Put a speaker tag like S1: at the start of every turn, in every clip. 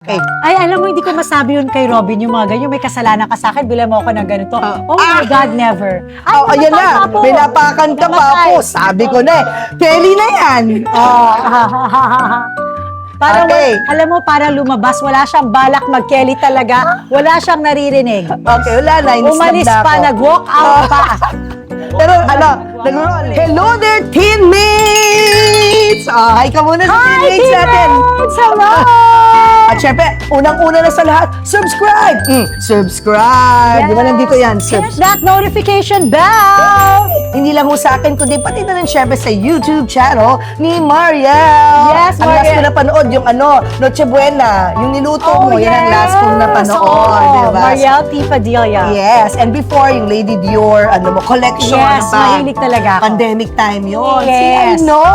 S1: Okay.
S2: Ay, alam mo, hindi ko masabi yun kay Robin, yung mga ganyan, may kasalanan ka sa akin, bilang mo ako ng ganito. Oh my God, never. Ay,
S1: Ayan na,
S2: namatay pa po.
S1: pinapakan ka pa
S2: Namatay.
S1: po. Sabi ko na eh, Kelly na yan.
S2: Parang,
S1: Okay.
S2: alam mo, para lumabas, wala siyang balak mag-Kelly talaga, wala siyang naririnig.
S1: Okay, wala na.
S2: Umalis
S1: na
S2: pa,
S1: ako.
S2: nag-walk out pa.
S1: Pero nag-roll. Hello there, teammates! Hi ka muna sa teammates natin.
S2: Hello!
S1: At syempre, unang-una na sa lahat, subscribe! Subscribe! Di ba nandito yan?
S2: Hit that notification bell!
S1: Hindi lang ho sa akin, kundi pati na rin syempre sa YouTube channel ni Mariel.
S2: Yes,
S1: Ang last ko
S2: Mariel.
S1: napanood, yung Noche Buena, yung niluto mo, yan ang last kong napanood. Diba?
S2: Mariel T. Padilla.
S1: Yes, and before, yung Lady Dior, collection.
S2: Yes,
S1: pa.
S2: mahilig talaga ako.
S1: Pandemic time yun.
S2: Yes.
S1: See, I know.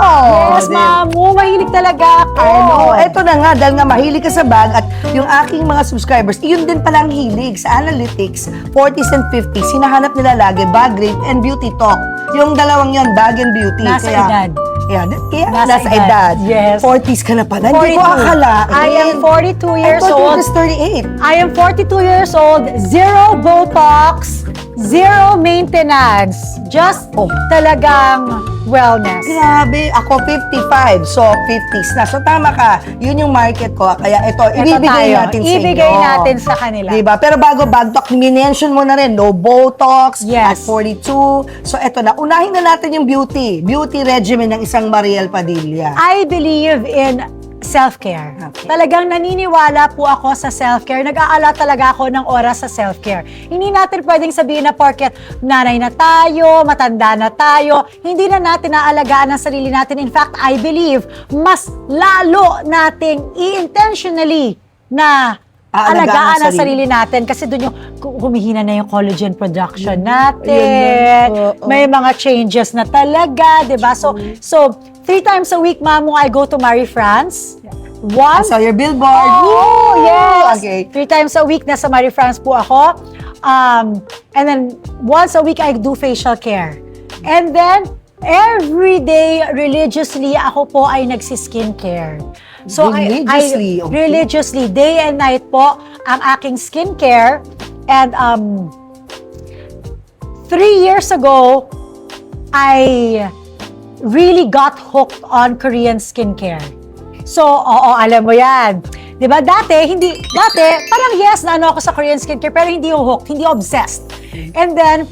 S2: Yes, ma'am. Mahilig talaga ako.
S1: I know. Eto na nga, dahil nga mahilig ka sa bag at yung aking mga subscribers, yun din palang hilig sa analytics, 40s and 50s, hinahanap nila lagi bag rate and beauty talk. Yung dalawang yun, bag and beauty.
S2: Nasa edad.
S1: Kaya
S2: Nasa
S1: nasa
S2: edad.
S1: edad.
S2: Yes.
S1: 40s ka na pala. Hindi
S2: 42.
S1: ko akalain.
S2: I am 42 years
S1: I thought
S2: old.
S1: you was 38.
S2: I am 42 years old, zero Botox, zero maintenance, just talagang wellness.
S1: Grabe, ako 55, so 50s na. So tama ka, yun yung market ko. Kaya ito, ibibigay natin sa inyo.
S2: Ibigay natin sa kanila.
S1: Diba? Pero bago bagtok, minention mo na rin, no Botox, at
S2: Yes.
S1: 42. So eto na, unahin na natin yung beauty regimen ng isang Mariel Padilla.
S2: I believe in self-care.
S1: Okay.
S2: Talagang naniniwala po ako sa self-care. Nag-aala talaga ako ng oras sa self-care. Hindi natin pwedeng sabihin na porket nanay na tayo, matanda na tayo, hindi na natin naalagaan ang sarili natin. In fact, I believe, mas lalo nating i-intentionally na alagaan ang sarili natin kasi doon yung humihina na yung collagen production natin. May mga changes na talaga, 'di ba? So 3 times a week, ma'am, I go to Marie France.
S1: I saw your billboard.
S2: Oh,
S1: Woo!
S2: yes.
S1: Okay.
S2: 3 times a week nasa Marie France po ako. And then once a week I do facial care. And then every day religiously ako po ay nagsi-skincare. So
S1: Religiously, okay.
S2: religiously, day and night po ang aking skincare. And 3 years ago, I really got hooked on Korean skincare. So, oo, alam mo yan. Diba? Dati, parang yes na ano ako sa Korean skincare, pero hindi hooked, hindi obsessed. And then,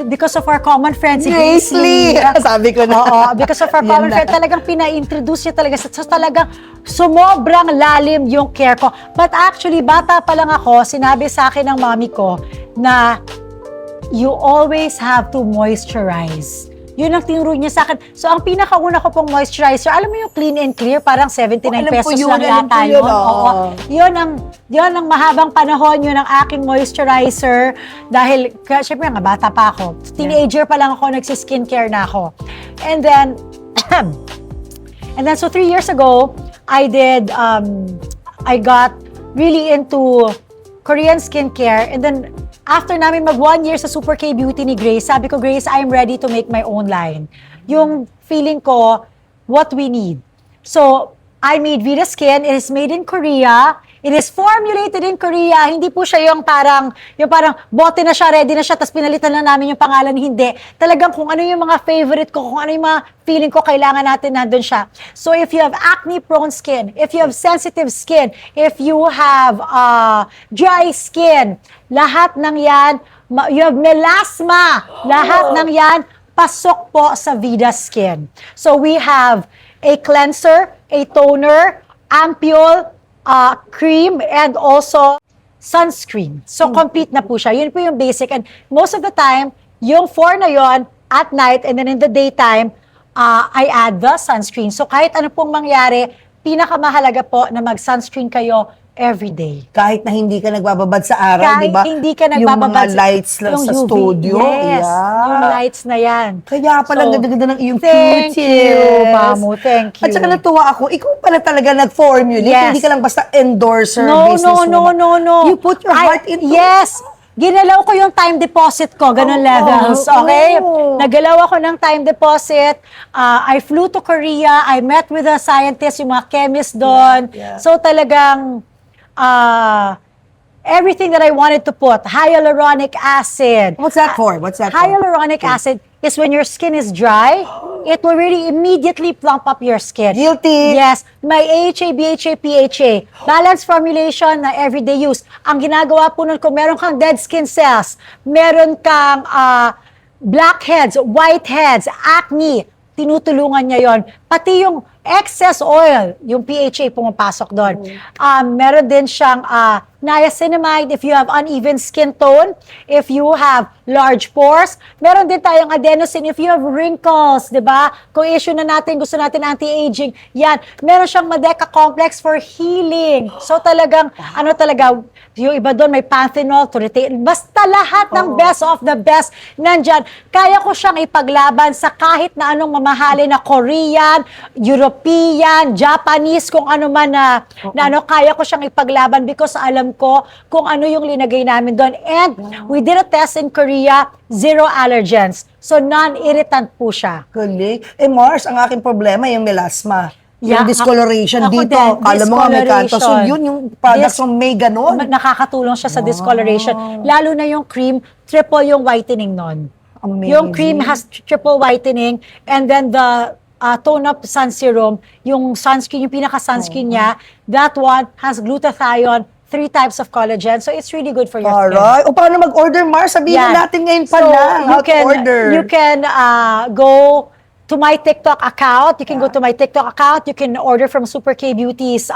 S2: because of our common friend, si Grace Lee.
S1: Sabi ko na.
S2: Oo, because of our common friend, talagang pina-introduce niya talaga. So, talagang sumobrang lalim yung care ko. But actually, bata pa lang ako, sinabi sa akin ng mami ko na you always have to moisturize. Yun ang tinuro niya sa akin. So, ang pinakauna ko pong moisturizer, alam mo yung Clean and Clear, parang 79 pesos
S1: yun,
S2: lang
S1: alam ko
S2: yata
S1: yun,
S2: yun. Oo. Yun ang mahabang panahon, yun ang aking moisturizer. Dahil, syempre nga, bata pa ako. Teenager pa lang ako, nagsiskincare na ako. And then, so 3 years ago, I got really into Korean skincare. And then, after namin mag 1 year sa Super K Beauty ni Grace, sabi ko, Grace, I'm ready to make my own line. Yung feeling ko, what we need. So, I made Vida Skin. It is made in Korea. It is formulated in Korea. Hindi po siya yung parang bote na siya, ready na siya, tapos pinalitan lang namin yung pangalan. Hindi. Talagang kung ano yung mga favorite ko, kung ano yung mga feeling ko, kailangan natin nandun siya. So if you have acne-prone skin, if you have sensitive skin, if you have dry skin, lahat ng yan, you have melasma, lahat ng yan, pasok po sa Vida Skin. So we have a cleanser, a toner, ampule, cream, and also sunscreen. So, complete na po siya. Yun po yung basic. And most of the time, yung 4 na yon at night, and then in the daytime, I add the sunscreen. So, kahit ano pong mangyari, pinakamahalaga po na mag-sunscreen kayo every day.
S1: Kahit na hindi ka nagbababad sa araw,
S2: Kahit
S1: di ba?
S2: hindi ka nagbababad
S1: yung mga lights lang
S2: yung
S1: sa
S2: UV.
S1: studio.
S2: Yes,
S1: Yeah.
S2: yung lights na yan.
S1: Kaya pala
S2: So,
S1: ganda-ganda ng iyong
S2: thank
S1: cuties.
S2: you, Mamu. Thank you.
S1: At saka natuwa ako, ikaw pala talaga nag-formulate.
S2: Yes.
S1: Hindi ka lang basta endorser,
S2: No.
S1: businesswoman. You put your heart into it.
S2: Yes. Ginalaw ko yung time deposit ko, ganun levels, okay? Nagalaw ako ng time deposit. I flew to Korea. I met with the scientists, yung mga chemists doon.
S1: Yeah.
S2: So talagang everything that I wanted to put. Hyaluronic acid.
S1: What's that for? What's that for?
S2: Hyaluronic acid is when your skin is dry, it will really immediately plump up your skin.
S1: Guilty.
S2: Yes. May AHA, BHA, PHA. Balanced formulation na everyday use. Ang ginagawa po nun, kung meron kang dead skin cells, meron kang blackheads, whiteheads, acne, tinutulungan niya yon. Pati yung excess oil, yung PHA pumapasok doon. Meron din siyang niacinamide if you have uneven skin tone, if you have large pores. Meron din tayong adenosine if you have wrinkles, di ba? Kung issue na natin, gusto natin anti-aging, yan. Meron siyang Madeca Complex for healing. So talagang, yung iba doon may panthenol, basta lahat ng best of the best nandyan. Kaya ko siyang ipaglaban sa kahit na anong mamahalin na Korean, European, Japanese, kung ano man na kaya ko siyang ipaglaban because alam ko kung ano yung linagay namin doon. And we did a test in Korea, 0 allergens. So non-irritant po siya.
S1: Galing. Mars, ang aking problema yung melasma.
S2: Yeah,
S1: Yung discoloration
S2: ako
S1: dito.
S2: din,
S1: Kala mo nga may kanto. So
S2: discoloration.
S1: yun yung products ng may ganon.
S2: Nakakatulong siya sa discoloration. Lalo na yung cream, triple yung whitening nun.
S1: Amazing.
S2: Yung cream has triple whitening, and then the tone-up sun serum, yung sunscreen, yung pinaka-sunscreen niya, that one has glutathione, 3 types of collagen. So it's really good for your skin.
S1: Alright. O paano mag-order, Mars? Sabihin
S2: Yan.
S1: na natin ngayon pa lang. How to order.
S2: You can go to my TikTok account. You can go to my TikTok account. You can order from Super K Beauty's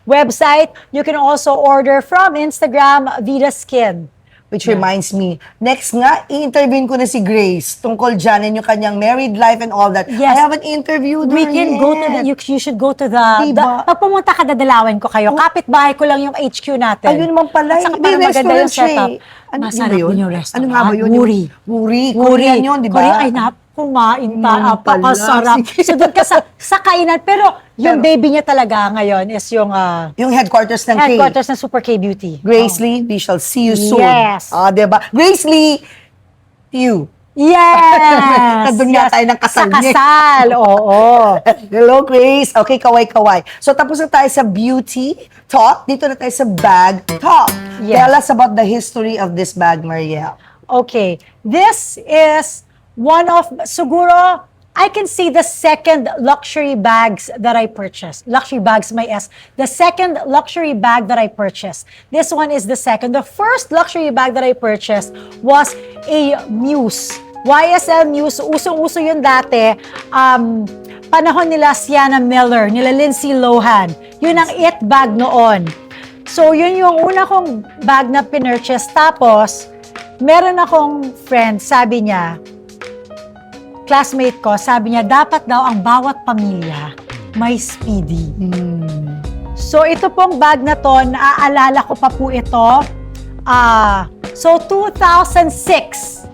S2: website. You can also order from Instagram, Vida Skin.
S1: Which reminds me, next nga, i-interviewin ko na si Grace tungkol dyan and yung kanyang married life and all that.
S2: Yes.
S1: I haven't interviewed her
S2: We can
S1: yet.
S2: go to you should go to
S1: Diba?
S2: pag pumunta ka, dadalawin ko kayo. Kapit-bahay ko lang yung HQ natin.
S1: Ayun naman pala.
S2: At saka
S1: May
S2: parang maganda yung
S1: restaurant siya
S2: setup.
S1: eh. Ano
S2: Masarap
S1: ba yun?
S2: din yung restaurant.
S1: Ano nga ba yun?
S2: Wuri.
S1: Wuri. Korean yun, di ba?
S2: Korean, ay kumain ta.
S1: Pala.
S2: Napakasarap.
S1: Sige.
S2: So doon ka sa kainan. Pero yung baby niya talaga ngayon is yung
S1: Yung headquarters ng K.
S2: headquarters ng Super K Beauty.
S1: Grace Lee, we shall see you soon.
S2: Yes.
S1: Diba? Grace Lee, you.
S2: Yes!
S1: Nandun nga tayo ng kasal
S2: Sa
S1: niya.
S2: kasal, oo.
S1: Hello, Grace. Okay, kaway-kaway. So, tapos na tayo sa beauty talk. Dito na tayo sa bag talk.
S2: Yes.
S1: Tell us about the history of this bag, Marielle.
S2: Okay, this is one of, siguro, I can see the second luxury bags that I purchased. Luxury bags, my S. The second luxury bag that I purchased. This one is the second. The first luxury bag that I purchased was a Muse. YSL Muse. Usong-uso yun dati. Panahon nila Sienna Miller, nila Lindsay Lohan. Yun ang it bag noon. So, yun yung una kong bag na pinurchase. Tapos, meron akong friend, sabi niya, classmate ko, sabi niya, dapat daw ang bawat pamilya may Speedy. So, ito pong bag na to, naaalala ko pa po ito. So, 2006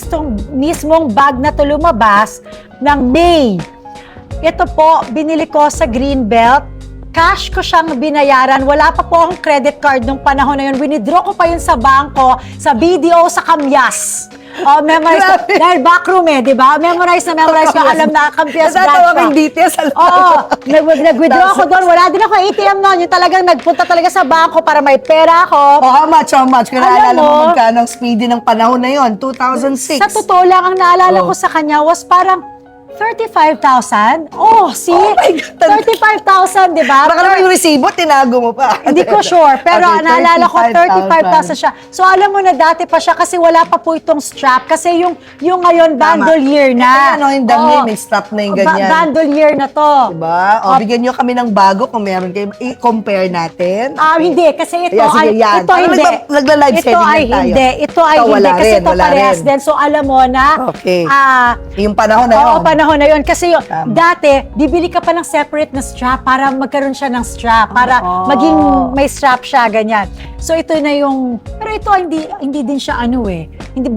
S2: tong mismong bag na to lumabas ng May. Ito po, binili ko sa Greenbelt. Cash ko siyang binayaran. Wala pa po akong credit card nung panahon na yun. Winidraw ko pa yun sa bangko, sa BDO, sa Kamyas. Memorize ko. Dahil backroom di ba? Memorize ko. Alam na, Kamyas branch
S1: Natatawa
S2: pa.
S1: kang details.
S2: Oo. Nag-withdraw ako doon. Wala din ako ATM noon. Yung talagang nagpunta talaga sa bangko para may pera ako.
S1: How much? Kung
S2: Alam
S1: naalala mo
S2: mo,
S1: magkano ang Speedy ng panahon na yon, 2006.
S2: Sa totoo lang, ang naalala ko sa kanya was parang 35,000. Oh, see?
S1: Oh my God.
S2: 35,000, di ba?
S1: Baka naman yung resibo, tinago mo pa.
S2: Hindi ko sure, pero
S1: Okay,
S2: naalala ko 35,000 siya. So alam mo na dati pa siya kasi wala pa po itong strap kasi yung ngayon bandolier na.
S1: Yung damit, may strap na yung ganyan.
S2: Bandolier na to.
S1: Diba? Bigyan nyo kami ng bago kung meron kayo. I-compare natin.
S2: Hindi, kasi ito
S1: Ayan, sige,
S2: ay
S1: yan.
S2: ito
S1: Parang
S2: hindi.
S1: nagla-live
S2: Ito
S1: selling
S2: ay
S1: lang tayo.
S2: hindi. Ito ay
S1: Ito,
S2: hindi
S1: wala
S2: kasi
S1: rin,
S2: ito
S1: wala
S2: parehas
S1: rin.
S2: din. So alam mo na
S1: Okay. Yung panahon na yun.
S2: Oo, panahon na yun. Kasi yun,
S1: Tama.
S2: dati, bibili ka pa ng separate na strap para magkaroon siya ng strap, para
S1: Oo.
S2: maging may strap siya, ganyan. So ito na yung, pero ito hindi din siya hindi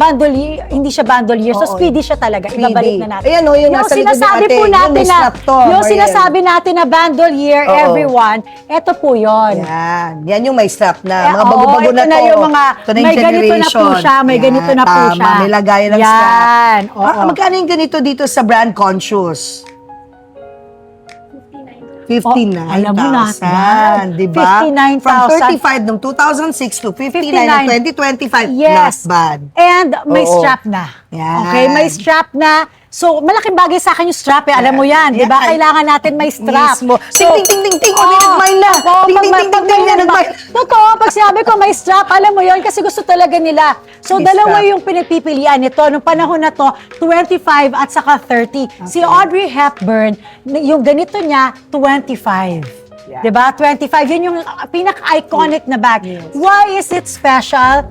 S2: siya bandolier. So
S1: Oo.
S2: speedy siya talaga.
S1: Speedy.
S2: Ibabalik na natin.
S1: Ayan, yung nasa likod
S2: sinasabi
S1: natin,
S2: po
S1: yung
S2: natin
S1: may
S2: na,
S1: strap to,
S2: yung
S1: Mariel.
S2: sinasabi natin na bandolier,
S1: Oo.
S2: everyone, ito po yun.
S1: Yan yung may strap na. Mga
S2: Oo,
S1: bago-bago
S2: ito
S1: na to.
S2: yung mga,
S1: Ito na yung
S2: may ganito na po
S1: generation.
S2: siya, may
S1: Yan,
S2: ganito na po
S1: tama,
S2: siya.
S1: may lagayan ng strap.
S2: Yan, oo.
S1: Magkano yung ganito dito sa Brand Conscious? 59,000.
S2: Alam mo, not bad.
S1: Di ba?
S2: 59,000.
S1: From 35 noong 2006 to 59 noong 2025.
S2: Yes.
S1: Not bad.
S2: And may
S1: Oo.
S2: strap na.
S1: Yan.
S2: Okay, may strap na. So, malaking bagay sa akin yung strap eh. Alam mo yan, di ba?
S1: Yan.
S2: Kailangan natin may strap.
S1: Mismo.
S2: So,
S1: Ting, ting, ting, ting, ting. Oh, nagmine na.
S2: Oo,
S1: Ting, ting, ting, ting, ting, nagmine.
S2: Totoo, pag sinabi ko may strap, alam mo yon kasi gusto talaga nila. So,
S1: May
S2: dalawa
S1: strap.
S2: yung pinagpipilian nito. Nung panahon na to, 25 at saka 30. Si Audrey Hepburn, yung ganito niya, 25.
S1: Yeah.
S2: Diba? 25. Yun yung pinaka-iconic na bag.
S1: Yes.
S2: Why is it special?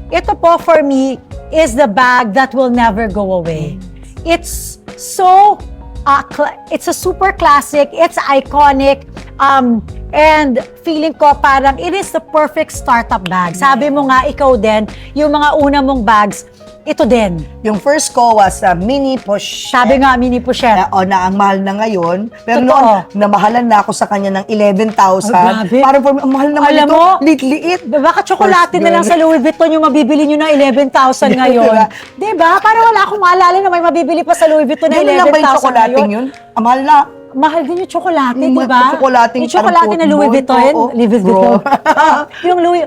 S2: Ito po for me is the bag that will never go away. It's so, it's a super classic, it's iconic, and feeling ko parang it is the perfect startup bag. Sabi mo nga, ikaw din, yung mga una mong bags, ito din.
S1: Yung first ko was a mini pochette.
S2: Sabi nga, mini pochette.
S1: Na ang mahal na ngayon. Pero
S2: Totoo.
S1: noon, namahalan na ako sa kanya ng 11,000.
S2: Ay, grabe.
S1: Parang for me, ang mahal naman
S2: Alam
S1: ito.
S2: mo,
S1: Liit-liit.
S2: Baka tsokolate
S1: First
S2: na lang
S1: girl.
S2: sa Louis Vuitton yung mabibili nyo ng 11,000 ngayon. Diba? Parang wala akong maalala na may mabibili pa sa Louis Vuitton na
S1: Ganun lang ba yung
S2: 11,000
S1: tsokolating
S2: ngayon.
S1: yun? Ang mahal na.
S2: Mahal din yung tsokolate,
S1: Yung
S2: di ba?
S1: tsokolating
S2: Yung tsokolate
S1: parang
S2: na Louis
S1: football.
S2: Vuitton.
S1: Oo.
S2: Louis Vuitton.
S1: Bro.
S2: Yung Louis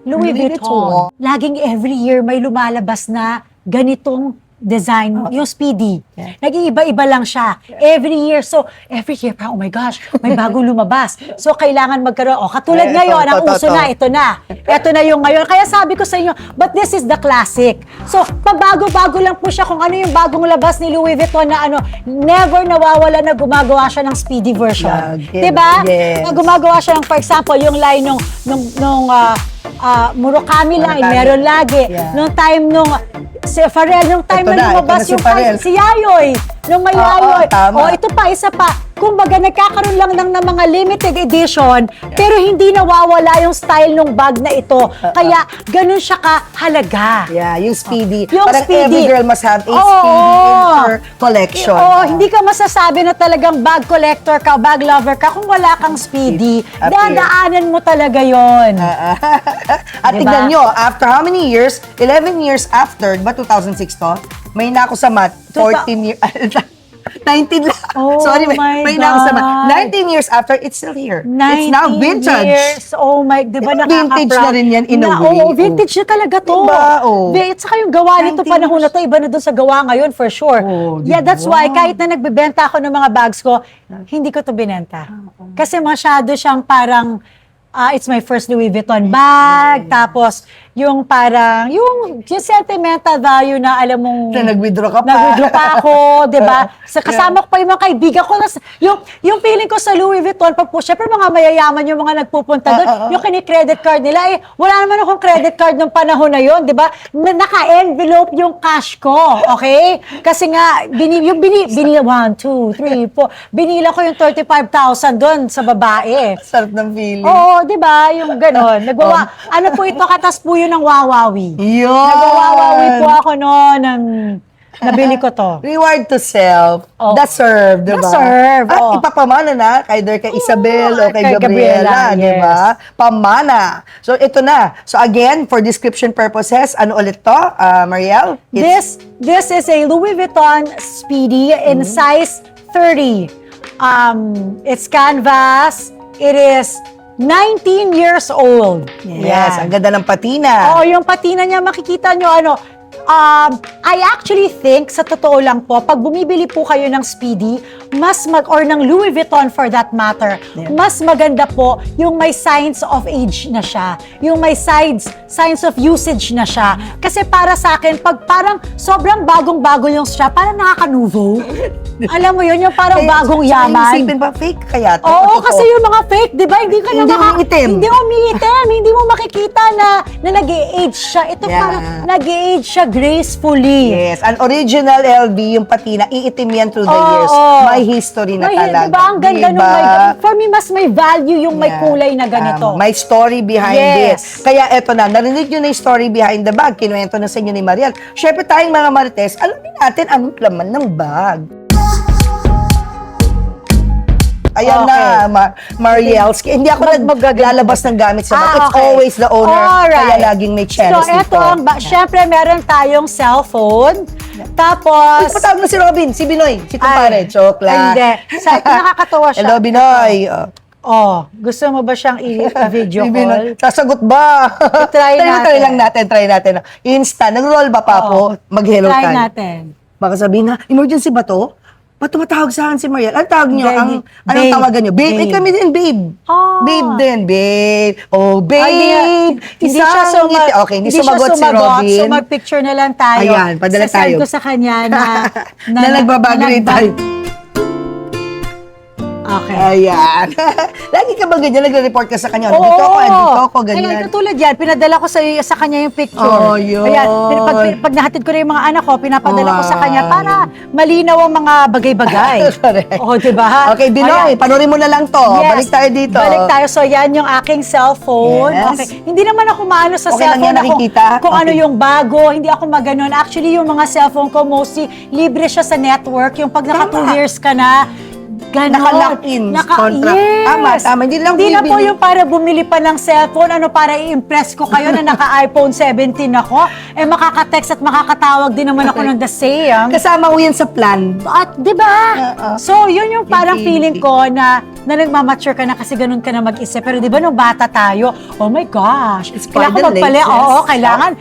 S1: Louis
S2: Vuitton.
S1: Vuitton.
S2: Laging every year may lumalabas na ganitong design, yung Speedy.
S1: Yeah.
S2: Nag-iiba-iba lang siya. Every year. So, every year, parang, oh my gosh, may bagong lumabas. So, kailangan magkaroon. Katulad
S1: Ito,
S2: ngayon, ang
S1: ito,
S2: uso
S1: ito.
S2: na, ito na. Ito na yung ngayon. Kaya sabi ko sa inyo, but this is the classic. So, pabago-bago lang po siya kung ano yung bagong labas ni Louis Vuitton na ano, never nawawala na gumagawa siya ng Speedy version.
S1: Yeah,
S2: diba?
S1: yes.
S2: Na gumagawa siya ng, for example, yung line nung Murakami line,
S1: Murakami.
S2: meron lagi.
S1: Yeah.
S2: Nung time nung si Pharrell, nung time
S1: Ito
S2: na
S1: na,
S2: lumabas
S1: ito na si
S2: yung
S1: Pharrell.
S2: si Yayoy, nung may
S1: Oo,
S2: Yayoy.
S1: tama.
S2: Ito pa, isa pa. Kumbaga, nagkakaroon lang ng mga limited edition, pero hindi nawawala yung style ng bag na ito. Kaya, ganun siya kahalaga.
S1: Yeah, yung Speedy.
S2: Yung
S1: Parang
S2: Speedy.
S1: every girl must have a
S2: Oo.
S1: Speedy in her collection.
S2: Oo, hindi ka masasabi na talagang bag collector ka, bag lover ka kung wala kang Speedy.
S1: Appear.
S2: Dadaanan mo talaga yon.
S1: At
S2: Diba?
S1: tignan nyo, after how many years? 11 years after, ba 2006 to? May na ako sa math, 14 years. 19 lang.
S2: Oh
S1: Sorry,
S2: my
S1: may na ako sa math.
S2: God.
S1: 19 years after, it's still here.
S2: 19
S1: It's now vintage.
S2: years. Oh my, di ba
S1: Vintage na rin yan in a way.
S2: Oo, vintage na talaga to.
S1: Diba? Oh.
S2: At saka yung gawa nito
S1: 19
S2: panahon na to, iba na dun sa gawa ngayon for sure.
S1: Oh,
S2: Yeah,
S1: diba?
S2: that's why kahit na nagbebenta ako ng mga bags ko, hindi ko to binenta. Kasi masyado siyang parang, it's my first Louis Vuitton bag, tapos yung parang, yung sentimental value na alam mong,
S1: Na nag-withdraw ka pa.
S2: nag-withdraw pa ako, di ba? Kasama ko pa yung mga kaibigan ko. Yung feeling ko sa Louis Vuitton, pag po, syempre mga mayayaman yung mga nagpupunta doon, yung kini-credit card nila, wala naman akong credit card ng panahon na yon, di ba? Naka-envelope yung cash ko, okay? Kasi nga, binila 1, 2, 3, 4, binila ko yung 35,000 doon sa babae.
S1: Sarap ng feeling.
S2: Oo, di ba? Yung gano'n. Ano po ito, katas po yun ng Wawawi.
S1: Yun!
S2: Nag-Wawawi po ako noon ng nabili ko to.
S1: Reward to self.
S2: Oh.
S1: The serve, di ba?
S2: The serve,
S1: At
S2: oh.
S1: ipapamana na, either kay Isabel o kay
S2: kay
S1: Gabriela,
S2: Gabriela,
S1: di ba? Pamana. So, ito na. So, again, for description purposes, ano ulit to, Mariel?
S2: This is a Louis Vuitton Speedy in size 30. It's canvas. It is 19 years old.
S1: Yes, ang ganda ng patina.
S2: Oo, yung patina niya, makikita nyo, I actually think, sa totoo lang po, pag bumibili po kayo ng Speedy, or ng Louis Vuitton for that matter, mas maganda po yung may signs of age na siya. Yung may signs of usage na siya. Kasi para sa akin, pag parang sobrang bagong-bago yung strap, parang nakaka-nouveau. Alam mo yun, yung parang bagong
S1: Saka
S2: yaman.
S1: Isipin pa, fake kaya to.
S2: Oo,
S1: Totoo.
S2: kasi yung mga fake, di ba? Hindi
S1: umiitim.
S2: Hindi umiitim. Hindi mo makikita na nag-age siya. Ito
S1: Yeah.
S2: parang nag-age siya gracefully.
S1: Yes, an original LV, yung patina, iitim yan through the years. May history na talaga.
S2: Diba? Ang ganda nung for me, mas may value yung may
S1: Yeah.
S2: kulay na ganito.
S1: May story behind
S2: Yes.
S1: it. Kaya eto na, narinig nyo na yung story behind the bag. Kinuwento na sa inyo ni Mariel. Siyempre tayong mga Marites, alamin natin anong laman ng bag. Ayan
S2: Okay.
S1: na, Mariel. Hindi ako naglalabas ng gamit sa bag. It's
S2: okay.
S1: always the owner.
S2: Alright.
S1: Kaya laging may channels
S2: So, eto ang syempre meron tayong cellphone. Tapos,
S1: Patawag mo si Robin, si Binoy, si kumpare. Joke lang.
S2: Hindi. Nakakatawa siya.
S1: Hello, Binoy.
S2: Gusto mo ba siyang i-video
S1: Si Binoy,
S2: call?
S1: sasagot ba?
S2: I-try natin.
S1: Try lang natin, try natin. Insta, nag-roll ba pa ako? Mag-hello
S2: Try
S1: time.
S2: natin.
S1: Baka sabihin na, emergency ba to? Ba't tumatawag sa akin si Mariel? Anong tawag niyo?
S2: Hindi,
S1: Anong
S2: babe.
S1: tawagan niyo? Babe.
S2: Babe.
S1: Kami din, babe. Babe din, babe. Oh, babe.
S2: Hindi siya
S1: Okay, hindi sumagot si Robin.
S2: So mag-picture na lang tayo.
S1: Ayan, padala
S2: Sasend
S1: tayo.
S2: ko sa kanya na
S1: Nagbabag-grade tayo.
S2: Okay.
S1: Ayan. Lagi ka ba ganyan? Nagre-report ka sa kanya? Dito ako, ganyan.
S2: Ayan, katulad yan, pinadala ko sa kanya yung picture.
S1: Oh, yun.
S2: Ayan, pag nahatid ko na yung mga anak ko, pinapadala ko sa kanya para malinaw ang mga bagay-bagay.
S1: Correct.
S2: Oo, diba?
S1: Okay, Binoy, panurin mo na lang to.
S2: Yes.
S1: Balik tayo dito.
S2: Balik tayo. So, yan yung aking cellphone.
S1: Yes.
S2: Okay. Hindi naman ako maano sa
S1: Okay lang
S2: cellphone
S1: yan, nakikita?
S2: kung ano
S1: Okay.
S2: yung bago. Hindi ako maganon. Actually, yung mga cellphone ko, mostly, libre siya sa network. Yung pag naka 2 years ka na, ganon.
S1: Naka-lock-in contract. Tama. Hindi lang
S2: Hindi na po
S1: bibili.
S2: yung para bumili pa ng cellphone, para i-impress ko kayo na naka-iPhone 17 ako. Makaka-text at makakatawag din naman ako ng the same.
S1: Kasama mo yan sa plan.
S2: At, di ba? So, yun yung parang
S1: Hindi.
S2: feeling ko na nagmamature ka na kasi ganun ka na mag-isip. Pero di ba nung bata tayo, oh my gosh,
S1: It's
S2: kailangan ko
S1: quite the
S2: magpali.
S1: latest.
S2: Oo, kailangan.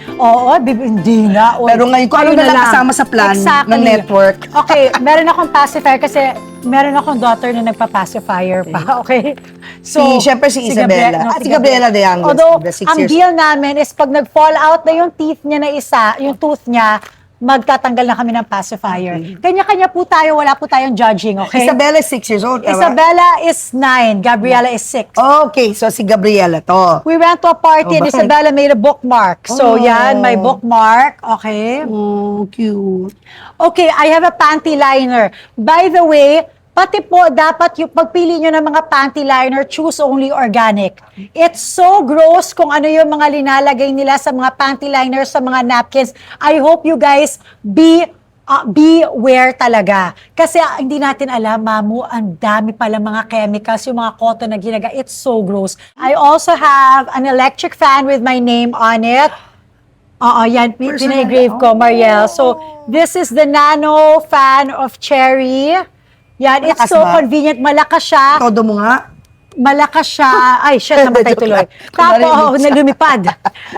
S2: Hindi na.
S1: Pero ngayon, kung ano
S2: Ayun
S1: na lang
S2: lang.
S1: kasama sa plan ng network.
S2: Okay, meron akong pacifier kasi meron akong daughter na nagpa-pacifier pa. Okay?
S1: Siyempre si Isabella. Si Gabriela the youngest.
S2: Although,
S1: the 6
S2: ang
S1: years
S2: deal namin is pag nag-fall out na yung teeth niya na isa, yung tooth niya, magtatanggal na kami ng pacifier. Kanya-kanya po tayo, wala po tayong judging, okay?
S1: Isabella is 6 years old. tama?
S2: Isabella is 9, Gabriela is 6.
S1: Okay, so si Gabriela to.
S2: We went to a party and
S1: bakit?
S2: Isabella made a bookmark. So,
S1: Oh.
S2: yan, my bookmark. Okay.
S1: Oh, cute.
S2: Okay, I have a panty liner. By the way, pati po dapat yung pagpili nyo ng mga panty liner, choose only organic. It's so gross kung ano yung mga linalagay nila sa mga panty liners, sa mga napkins. I hope you guys beware talaga. Kasi hindi natin alam, mamu, ang dami pala mga chemicals, yung mga cotton na ginaga. It's so gross. I also have an electric fan with my name on it. Oo, yan,
S1: Personal.
S2: pina-engrave ko, Mariel. So, this is the Nano fan of Cherry. Yan, it's
S1: Malakas
S2: so
S1: ba?
S2: convenient. Malakas siya.
S1: Todo mo nga.
S2: Malakas siya. Ay, shit, namatay
S1: Joke
S2: tuloy.
S1: lang.
S2: Tapos,
S1: Kunwari,
S2: nalumipad.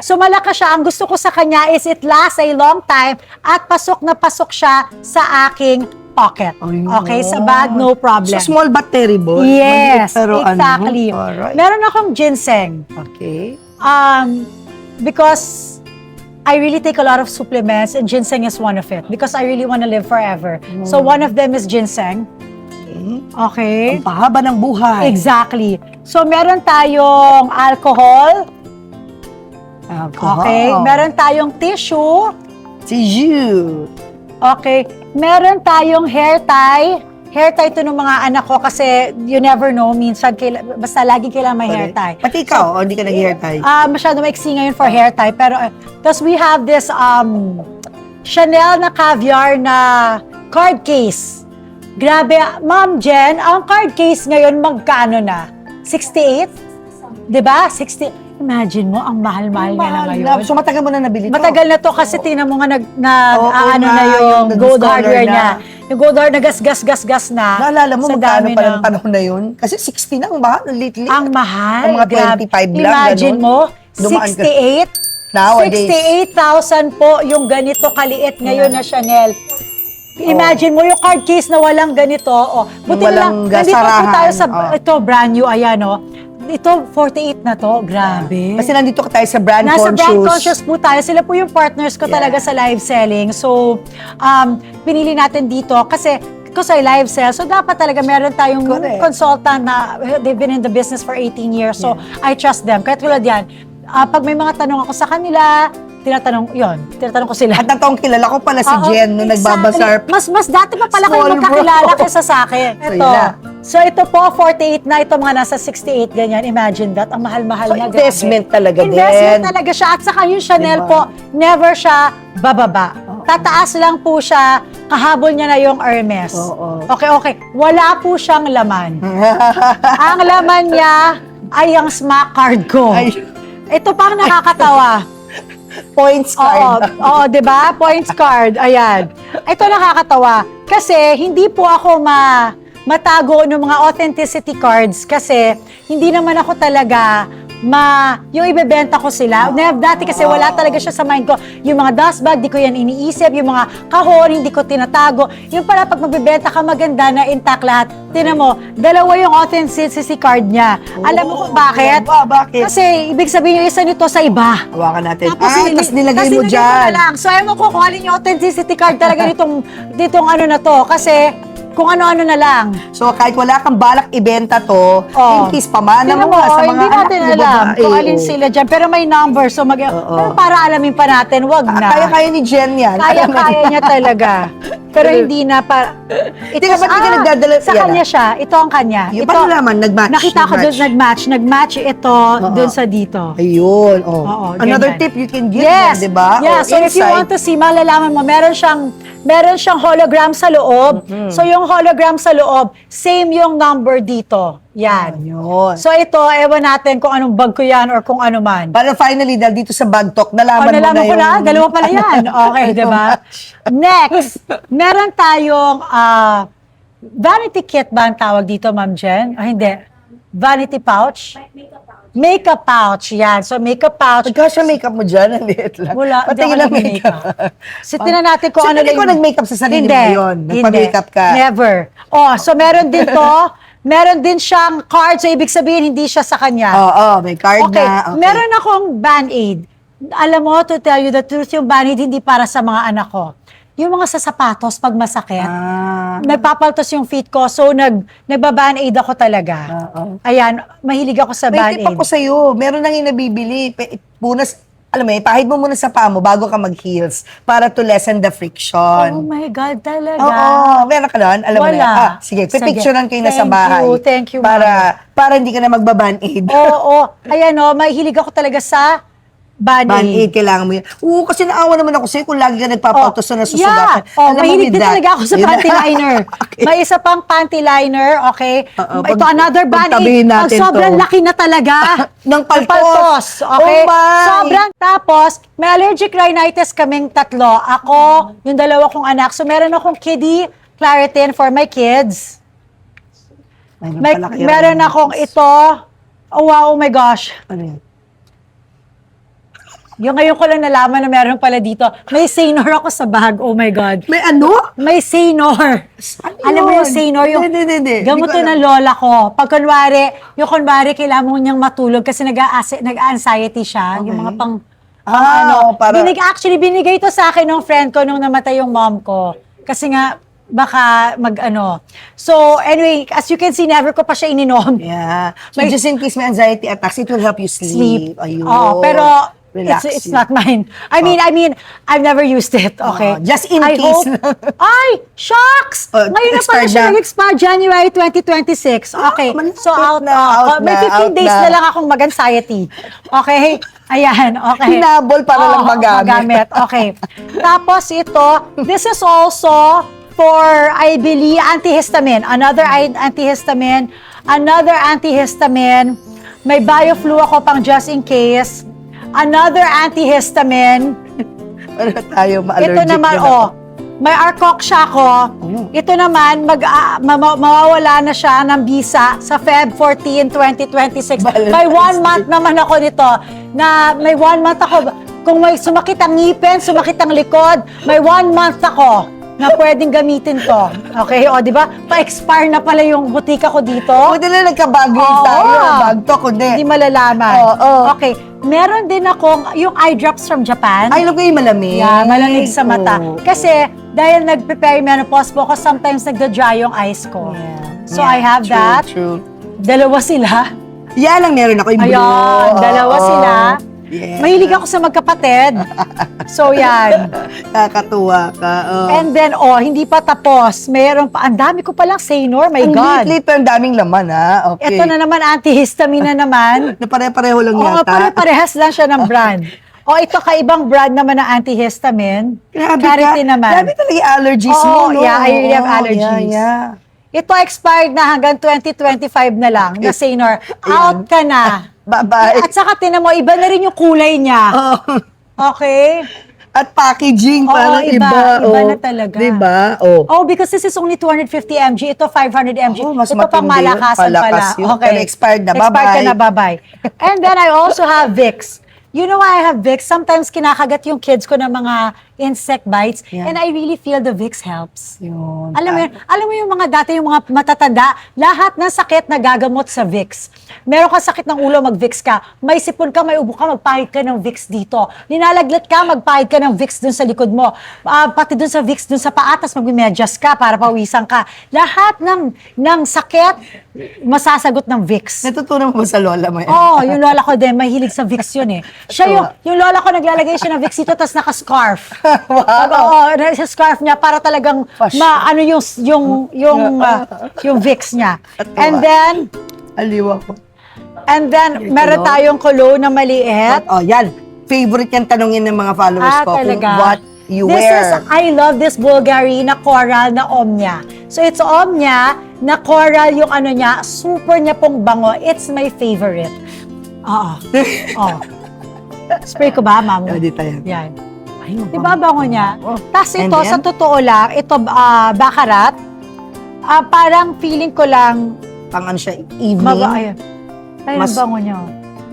S2: So, malakas siya. Ang gusto ko sa kanya is it lasts a long time at pasok na pasok siya sa aking pocket.
S1: Ayun.
S2: Okay, sa bag, no problem.
S1: So small but terrible.
S2: Yes,
S1: Pero
S2: exactly.
S1: Alright.
S2: Meron akong ginseng.
S1: Okay.
S2: Because I really take a lot of supplements and ginseng is one of it because I really want to live forever. So one of them is ginseng. Okay.
S1: Ang pahaba ng buhay.
S2: Exactly. So meron tayong alcohol. Okay. Meron tayong tissue.
S1: Si Ju.
S2: Okay. Meron tayong hair tie. Hair tie to ng mga anak ko kasi you never know. Minsan, basta lagi kailangan may hair tie.
S1: Pati ikaw, hindi ka nag-hair tie.
S2: Masyado maiksi ngayon for hair tie. Pero, tapos we have this Chanel na caviar na card case. Grabe, Ma'am Jen, ang card case ngayon magkano na? 68? Diba? 60. Imagine mo, ang mahal-mahal niya na ngayon.
S1: So matagal mo na nabili to?
S2: Matagal na to kasi tingnan mo nga
S1: Oo
S2: ano na
S1: na,
S2: yung
S1: yung
S2: gold
S1: scholar
S2: hardware
S1: na.
S2: niya. Yung gold hardware nagasgas-gas na.
S1: Naalala mo
S2: sa
S1: magkano
S2: dami
S1: pa ng
S2: ng-
S1: panahon na yun? Kasi 60 na ang mahal lately.
S2: Ang mahal.
S1: Ang mga
S2: Grabe.
S1: 25 lang,
S2: Imagine
S1: ganun.
S2: mo,
S1: Dumaan ka.
S2: 68.
S1: Nowadays.
S2: 68,000 po yung ganito kaliit ngayon na Chanel. Imagine mo yung card case na walang ganito. Oh, buti na lang,
S1: Walang
S2: nandito po
S1: gasarahan.
S2: tayo sa,
S1: Oh.
S2: ito, brand new, ayan, oh. Ito, 48 na to. Grabe.
S1: Kasi nandito ka tayo sa brand
S2: Nasa
S1: conscious.
S2: brand conscious po tayo. Sila po yung partners ko talaga sa live selling. So, pinili natin dito kasi I live sell. So, dapat talaga meron tayong
S1: Correct.
S2: consultant na they've been in the business for 18 years. So, I trust them. Kaya tulad yan, pag may mga tanong ako sa kanila, tinatanong ko sila.
S1: At natong kilala ko pala si
S2: Oo,
S1: Jen nung
S2: exactly.
S1: nagbabasar.
S2: Mas dati pa pala kayo
S1: Small
S2: magkakilala
S1: bro.
S2: kaysa sa akin.
S1: So,
S2: Ito.
S1: yun na.
S2: So, ito po, 48 na. Ito mga nasa 68, ganyan. Imagine that. Ang mahal-mahal
S1: So,
S2: na.
S1: investment
S2: grabe.
S1: talaga din.
S2: Investment talaga siya. At saka yung Chanel
S1: Diba?
S2: po, never siya bababa. Tataas lang po siya, kahabol niya na yung Hermes.
S1: Oo.
S2: Okay. Wala po siyang laman. Ang laman niya ay ang smack card ko.
S1: Ay.
S2: Ito pang nakakatawa.
S1: Points
S2: Oo,
S1: card.
S2: oo, 'di ba? Points card. Ayan. Ito nakakatawa kasi hindi po ako matago ng mga authenticity cards kasi hindi naman ako talaga yung ibebenta ko sila. Dati kasi wala talaga siya sa mind ko. Yung mga dust bag, di ko yan iniisip. Yung mga kahon, hindi ko tinatago. Yung pala pag magbebenta ka, maganda na intact lahat. Tinan mo, dalawa yung authenticity card niya. Alam mo kung bakit?
S1: Bakit?
S2: Kasi ibig sabihin yung isa nito sa iba.
S1: Hawakan natin.
S2: Tapos
S1: Tapos nilagay mo
S2: na
S1: dyan.
S2: lang. So, ewan ko kung alin yung authenticity card talaga ditong ano na to. Kasi, kung ano-ano na lang.
S1: So, kahit wala kang balak ibenta to, in case pamana
S2: Tingnan
S1: mo nga sa mga
S2: hindi natin
S1: anak mo
S2: alam
S1: babae,
S2: kung alin sila dyan. Pero may number. So, pero para alamin pa natin, wag na.
S1: Kaya-kaya ni Jen yan. Alam mo
S2: Kaya
S1: yun.
S2: niya talaga. Pero hindi na para...
S1: Hindi ka ba't di ka nagdadala?
S2: Sa
S1: Yan
S2: kanya siya. Ito ang kanya.
S1: Yung paano naman? Nag-match?
S2: Nakita ko doon, nag-match. Nag-match ito doon sa dito.
S1: Ayun.
S2: Oo,
S1: Another
S2: ganyan.
S1: tip you can give
S2: Yes.
S1: them, di ba?
S2: Yeah, so if you want to see, malalaman mo, meron siyang hologram sa loob. So yung hologram sa loob, same yung number dito. Yan.
S1: Ayun.
S2: So ito, ewan natin kung anong bag ko yan or kung ano man.
S1: Para finally, dahil dito sa Bag Talk, nalaman mo na
S2: Nalaman ko
S1: yung...
S2: na, dalawa pala yan. Okay, di ba? Next, meron tayong vanity kit ba ang tawag dito, Ma'am Jen? Hindi. Vanity pouch? Makeup pouch, yan. So, makeup pouch.
S1: Pagkasya makeup mo dyan, ang liit lang.
S2: Wala, hindi ako
S1: Patingin lang
S2: nag-makeup. So, tinan natin kung
S1: So,
S2: ano
S1: hindi
S2: lang
S1: ko nag-makeup sa sarili mo ngayon? Nagpa-makeup ka?
S2: Never. Oh, so meron din to. Meron din siyang card. So, ibig sabihin, hindi siya sa kanya.
S1: Oo, may card
S2: Okay.
S1: na. Okay.
S2: Meron akong Band-Aid. Alam mo, to tell you the truth, yung Band-Aid hindi para sa mga anak ko. Yung mga sa sapatos, pag masakit, nagpapaltos yung feet ko. So, nagba-Band-Aid ako talaga. Ayan, mahilig ako sa
S1: May
S2: Band-Aid.
S1: tip ako sa'yo. Meron nang inabibili. Punas, alam mo, pahid mo muna sa paa mo bago ka mag-heels para to lessen the
S2: Oh
S1: friction.
S2: my God, talaga.
S1: Oo, meron ka doon? Alam mo na.
S2: Wala.
S1: Sige,
S2: Sige.
S1: pipicturean kayo na sa
S2: Thank
S1: bahay.
S2: Thank you,
S1: para hindi ka na magbaban-aid.
S2: Oo. Ayan o, mahilig ako talaga sa Band-Aid.
S1: Band-aid, kailangan mo yan. Oo, kasi naawa naman ako sa'yo kung lagi ka nagpapautos na nasusugatan.
S2: Yeah. Oh,
S1: Alam mo,
S2: mahilig
S1: with
S2: din
S1: that-
S2: talaga ako sa
S1: Yun na.
S2: panty liner.
S1: Okay.
S2: May isa pang panty liner, okay?
S1: Oo,
S2: Ito another
S1: pagtabihin
S2: Band-Aid. Pag
S1: natin
S2: sobrang
S1: to.
S2: laki na talaga.
S1: Ng paltos.
S2: Okay?
S1: Oh my!
S2: Sobrang. Tapos, may allergic rhinitis kaming tatlo. Ako, yung dalawa kong anak. So, meron akong kiddie Claritin for my kids. Meron akong ito. Oh, wow, oh my gosh.
S1: Ano yan?
S2: Yung ngayon ko lang nalaman na meron pala dito. May Saynor ako sa bag. Oh my God.
S1: May ano?
S2: May Saynor.
S1: Ano
S2: Alam mo
S1: yun?
S2: yung Saynor? Yung
S1: Hindi.
S2: gamot
S1: Hindi ko
S2: to ng lola ko. Pag kunwari, kailangan mo niyang matulog kasi nag-anxiety siya. Yung mga pang actually, binigay to sa akin ng friend ko nung namatay yung mom ko. Kasi nga, baka So, anyway, as you can see, never ko pa siya ininom.
S1: Yeah. So, just in case may anxiety attacks, it will help you sleep. Ayun.
S2: Pero
S1: Relax
S2: it's
S1: you.
S2: not mine. I mean, I've never used it. Okay.
S1: Just in
S2: I
S1: case.
S2: Ay, shucks! Ngayon na pala
S1: expired
S2: siya
S1: na.
S2: nag-expire January 2026. Okay.
S1: malapit
S2: So, out na. May 15 days na lang akong mag-anxiety. Okay? Ayan, okay.
S1: Hinabol para lang magamit.
S2: Okay. Tapos ito, this is also for, I believe, antihistamine. Another antihistamine. May BioFlu ako pang just in case. Another antihistamine.
S1: Para tayo ma-allergic.
S2: Ito naman, may Arcoxia ko. Ito naman, mawawala na siya ng visa sa Feb 14, 2026. May 1 month naman ako nito. May 1 month ako. Kung may sumakit ang ngipin, sumakit ang likod, may 1 month ako na pwedeng gamitin to. Okay? O, di ba? Pa-expire na pala yung butika ko dito.
S1: Huwag na nagka-bag-aid tayo. Bag to, kundi.
S2: Hindi malalaman. Okay. Meron din akong yung eye drops from Japan.
S1: Ay, alam ko yung malamig.
S2: Yeah, malamig sa mata. Kasi, dahil nagpe-perimenopause po ako, sometimes nagda-dry yung eyes ko. So, I have that.
S1: True.
S2: Dalawa sila.
S1: Yan lang meron ako yung blue.
S2: Ayan, dalawa sila.
S1: Yeah.
S2: Mahilig ako sa magkapatid. So, yan.
S1: Kakatuwa ka.
S2: And then, hindi pa tapos. Meron pa. Ang dami ko palang Saynor. My
S1: Ang
S2: God.
S1: liit pero ang daming laman, ha? Okay.
S2: Ito na naman, antihistamine na naman.
S1: Na pare-pareho lang
S2: Oo,
S1: yata.
S2: pare-parehas lang siya ng brand. Ito kaibang brand naman ng antihistamine.
S1: Grabe
S2: Carity naman.
S1: Grabe talaga yung allergies mo, no?
S2: Yeah, I really have allergies.
S1: Yeah.
S2: Ito expired na hanggang 2025 na lang, na Saynor. Out ka na.
S1: Bye-bye.
S2: At saka tinan mo, iba na rin yung kulay niya. Okay?
S1: At packaging, parang iba.
S2: Iba na talaga.
S1: Diba? Oh.
S2: Oh, because this is only 250 mg. Ito 500 mg.
S1: Oh, mas
S2: ito pang
S1: matindi yun.
S2: malakasan
S1: Palakas
S2: pala.
S1: yun. Pero expired na.
S2: Expired ka
S1: Bye-bye.
S2: na, bye-bye. And then I also have Vicks. You know why I have Vicks? Sometimes kinakagat yung kids ko ng mga insect bites.
S1: Yeah.
S2: And I really feel the Vicks helps.
S1: Yun.
S2: Alam mo yung mga dati, yung mga matatanda, lahat ng sakit na gagamot sa Vicks. Meron ka sakit ng ulo, mag-Vicks ka. May sipon ka, may ubo ka, magpahid ka ng Vicks dito. Ninalaglat ka, magpahid ka ng Vicks dun sa likod mo. Pati dun sa Vicks, dun sa paatas, magmedyas ka para pawisan ka. Lahat ng sakit, masasagot ng Vicks.
S1: Natutunan mo ba sa lola mo yan?
S2: Oh, yung lola ko din, mahilig sa Vicks yun eh. Siya yung lola ko naglalagay siya ng Vicks dito, tapos naka-scarf. Oo, sa scarf niya para talagang
S1: Fashion.
S2: ano yung Vicks niya.
S1: Natuwa.
S2: And
S1: Aliwa ko.
S2: then meron
S1: cologne?
S2: tayong cologne na maliit.
S1: Oh, yan. Favorite yan tanungin ng mga followers ko.
S2: Talaga.
S1: Kung what you
S2: This
S1: wear.
S2: is, I love this Bulgari na coral na Omnia. So it's Omnia na coral yung ano niya, super niya pong bango. It's my favorite. Oo. Oh. Spray ko ba, ma'am?
S1: Hindi tayo.
S2: Yan.
S1: Ay,
S2: Diba bango niya?
S1: Oh.
S2: Tapos
S1: And
S2: ito,
S1: then?
S2: sa totoo lang, ito, bakarat, parang feeling ko lang,
S1: Pang ano siya, evening.
S2: ayun. Ay,
S1: Mas-
S2: bango niya.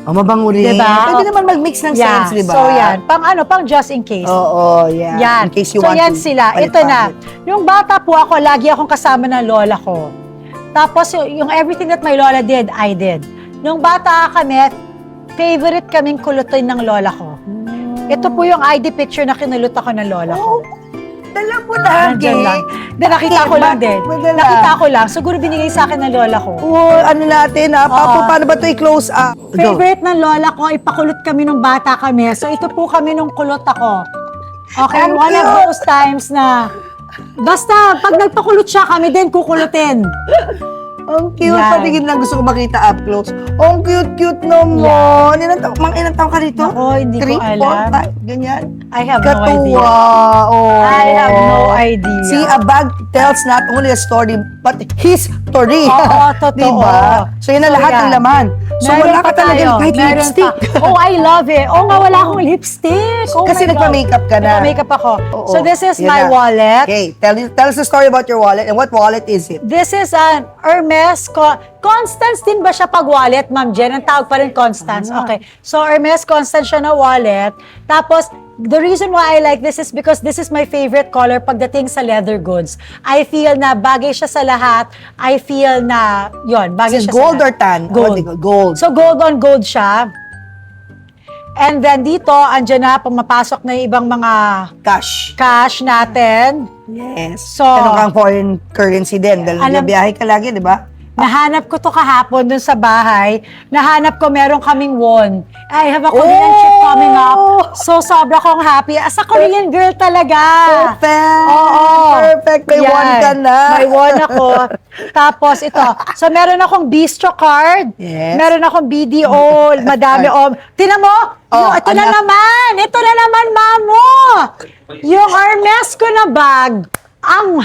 S1: Oh, mabango rin.
S2: Diba?
S1: Pwede naman mag-mix ng
S2: Yeah,
S1: scents, diba?
S2: so yan. Pang just in case.
S1: Oo, yeah.
S2: Yan.
S1: In case you
S2: So
S1: want
S2: yan
S1: to
S2: sila. Ito na.
S1: palit-palit.
S2: Yung bata po ako, lagi akong kasama ng lola ko. Tapos yung everything that my lola did, I did. Nung bata kami, favorite kaming kulutin ng lola ko. Ito po yung ID picture na kinulot ako ng lola ko.
S1: Dala mo lagi.
S2: Nandyan lang. Then nakita ko lang din.
S1: Madala.
S2: Nakita ko lang. Siguro binigay sa akin ng lola ko.
S1: Oo, ano natin ha?
S2: Oo.
S1: Paano ba ito i-close up? Go.
S2: Favorite ng lola ko, ipakulot kami nung bata kami. So ito po kami nung kulot ako. Okay,
S1: Ang
S2: one of
S1: cute.
S2: those times na basta pag nagpakulot siya, kami din kukulutin.
S1: Ang cute.
S2: Yan.
S1: Patigin lang gusto ko makita up close. Ang cute-cute naman. Ilang taong ka rito?
S2: Ako, hindi ko
S1: 3,
S2: alam.
S1: 4, 5, ganyan.
S2: I have no
S1: Katuwa.
S2: idea.
S1: Oh.
S2: I have no idea.
S1: See, a bag tells not only a story, but history.
S2: Oo, totoo.
S1: Diba? So, yun ang
S2: So,
S1: lahat
S2: yan.
S1: ng laman. So,
S2: Meron
S1: wala
S2: pa
S1: ka talaga
S2: tayo.
S1: kahit
S2: Meron
S1: lipstick.
S2: pa. Oh, I love it. Oh, nga, wala akong lipstick. Oh
S1: Kasi
S2: my God.
S1: nagpa-makeup ka na.
S2: Nagpa-makeup ako.
S1: Oo.
S2: So, this is
S1: Yun
S2: my
S1: na.
S2: wallet.
S1: Okay, tell us the story about your wallet and what wallet is it?
S2: This is an Hermes. Constance din ba siya pag wallet, Ma'am Jen? Ang tawag pa rin Constance. Okay. So, Hermes Constance siya na wallet. Tapos, the reason why I like this is because this is my favorite color pagdating sa leather goods. I feel na bagay siya sa lahat. I feel na, yon bagay
S1: Is it
S2: siya
S1: gold
S2: sa
S1: or
S2: lahat.
S1: tan?
S2: Gold.
S1: Gold.
S2: So, gold on gold siya. And then dito, andyan na, pumapasok na yung ibang mga cash natin.
S1: Yes.
S2: So,
S1: Meron kang foreign currency din. Dahil nagbiyahe ka lagi, di ba?
S2: Nahanap ko to kahapon dun sa bahay. Nahanap ko meron kaming won. I have a Korean trip coming up. So, sobra kong happy. As a Korean girl talaga.
S1: Perfect!
S2: Oo.
S1: Perfect! May
S2: Yan.
S1: one ka na.
S2: May one ako. Tapos ito. So, meron akong bistro card.
S1: Yes.
S2: Meron akong BDO. Madami. Tinan mo?
S1: Oh,
S2: Ito na naman. Ito na naman, mamo. Yung Hermes ko na bag. Ang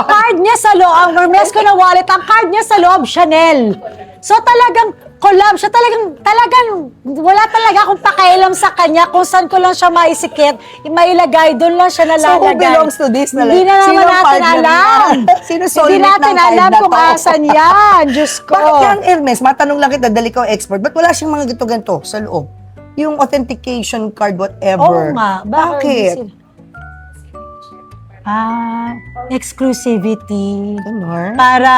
S2: card niya sa loob, ang Hermes ko na wallet, ang card niya sa loob, Chanel. So talagang collab siya, talagang wala talaga akong pakialam sa kanya kung saan ko lang siya maisikip, mailagay, doon lang siya nalalagay.
S1: So, who belongs to this na
S2: Hindi na naman
S1: Sinong
S2: natin
S1: partner
S2: alam.
S1: yan? Sino
S2: Hindi
S1: soulmate
S2: natin
S1: ng card
S2: alam
S1: na
S2: kung
S1: to?
S2: asan yan. Diyos ko.
S1: Bakit kaya ang Hermes? Matanong lang kita, dahil ikaw expert. Ba't wala siyang mga ganito-ganito sa loob? Yung authentication card, whatever.
S2: Oo nga.
S1: Bakit?
S2: Exclusivity.
S1: Ganun.
S2: Para,